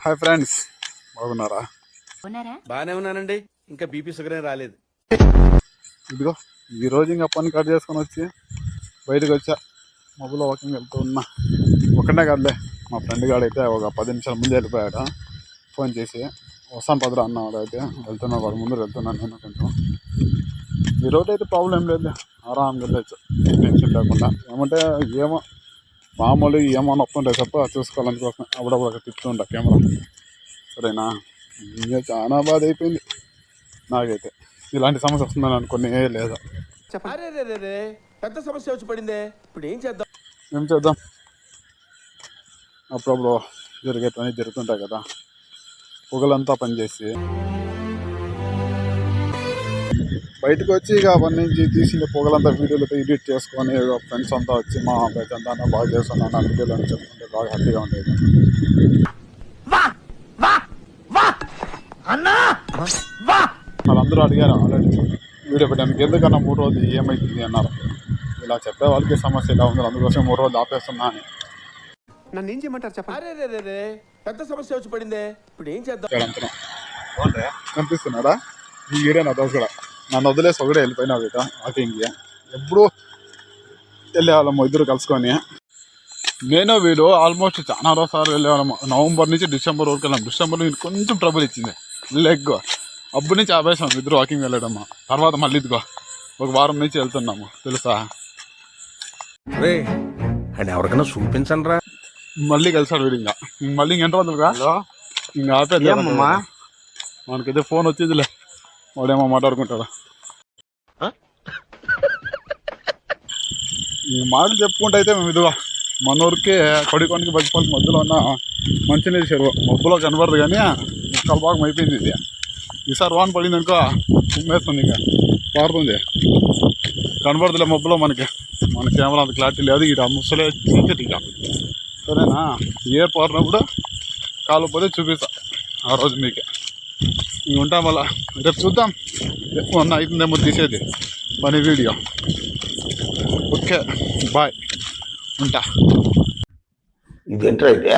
Hi friends, బాగున్నారా? బానే ఉన్నానండి. ఇంకా బీపీ షుగర్ ఏం రాలేదు. ఇదిగో ఈరోజు ఇంకా పని కట్ చేసుకొని వచ్చి బయటకు వచ్చా. మొబైల్లో వాకింగ్ వెళ్తూ ఉన్నా. ఒకటే కాదులే, మా ఫ్రెండ్ గాడు అయితే ఒక 10 నిమిషాల ముందు వెళ్ళిపోయాడు. ఫోన్ చేసి వస్తాను పదరా అన్నాడు. అయితే వెళ్తున్నాడు, వాడు ముందు వెళ్తున్నాను నేను. కొంచెం ఈరోజు అయితే ప్రాబ్లం ఏం లేదు, ఆరాంగా వెళ్ళచ్చు, టెన్షన్ లేకుండా. ఏమంటే ఏమో మామూలు ఏమో నొప్పుంటాయి తప్ప చూసుకోవాలనుకోసం అప్పుడప్పుడు ఒక తిప్పుతుంటా కెమెరా. సరేనా? ఇంకా చాలా బాధ అయిపోయింది నాకైతే. ఇలాంటి సమస్య వస్తుందని అనుకునే లేదు. అరే పెద్ద సమస్య వచ్చి పడిందే, ఇప్పుడు ఏం చేద్దాం? ఏం చేద్దాం, అప్పుడప్పుడు జరిగేటవన్నీ జరుగుతుంటాయి కదా. పొగలంతా పనిచేసి బయటకు వచ్చి ఇక అవన్నీ తీసిన పొగలంతా వీడియోలతో ఎడిట్ చేసుకొని ఫ్రెండ్స్ అంతా వచ్చి మా బ్యాచ్ అంతా బాగా చేస్తున్నాను నా వీడియోలు అని చెప్పుకుంటే బాగా హ్యాపీగా ఉండేది. వాళ్ళందరూ అడిగారు ఆల్రెడీ వీడియో పెట్టడానికి, ఎందుకన్నా 3 రోజులు ఏమైతుంది అన్నారు. ఇలా చెప్పే వాళ్ళకి సమస్య ఇలా ఉంది, అందుకోసం 3 రోజులు ఆపేస్తున్నా అని. నన్ను ఏం చేయమంటారు చెప్పండి? అరే పెద్ద సమస్య వచ్చి పడిందే, ఇప్పుడు ఏం చేద్దాం? కనిపిస్తున్నాడా ఈ వీడియో? నా దోశ కూడా నన్ను వదిలేసి ఒకడే వెళ్ళిపోయినావు ఇక వాకింగ్కి. ఎప్పుడు వెళ్ళేవాళ్ళము ఇద్దరు కలుసుకొని. నేను వీడు ఆల్మోస్ట్ చాలా రోజుసార్లు వెళ్ళేవాళ్ళము. నవంబర్ నుంచి డిసెంబర్ వరకు వెళ్ళాము. డిసెంబర్లో వీడు కొంచెం ట్రబుల్ ఇచ్చింది లెగ్, అప్పటి నుంచి ఆపేసాము ఇద్దరు వాకింగ్ వెళ్ళడము. తర్వాత మళ్ళీ ఇదిగో ఒక వారం నుంచి వెళ్తున్నాము, తెలుసా? ఎవరికైనా చూపించండి రా. మళ్ళీ కలిసాడు వీడు. ఇంకా మళ్ళీ ఇంకెంత రోజులుగా ఇంకా ఆపేది. మనకైతే ఫోన్ వచ్చిందిలే, వాడేమో మాట్లాడుకుంటాడు. మాటలు చెప్పుకుంటే అయితే మేము ఇదిగో మన ఊరికి కొడికొనికి బజ్జిపల్లికి మధ్యలో ఉన్న మంచినీళ్ళు చెరువు మబ్బులో కనబడదు, కానీ ముక్కల భాగం అయిపోయింది ఇది. ఈసారి వాన పడింది అనుకో కుమ్మేస్తుంది, ఇంకా పారుతుంది. కనబడదులే మబ్బులో మనకి కెమెరా అంత క్లారిటీ లేదు. ఇక ముసలే చీకటి ఇక. సరేనా? ఏర్ పారినప్పుడు కాలు పోతే చూపిస్తా ఆ రోజు మీకు. ఇంక ఉంటాం మళ్ళా, రేపు చూద్దాం. మొన్న అవుతుందేమో తీసేది పని వీడియో. ఓకే బాయ్, ఉంటా. ఇదేంటైతే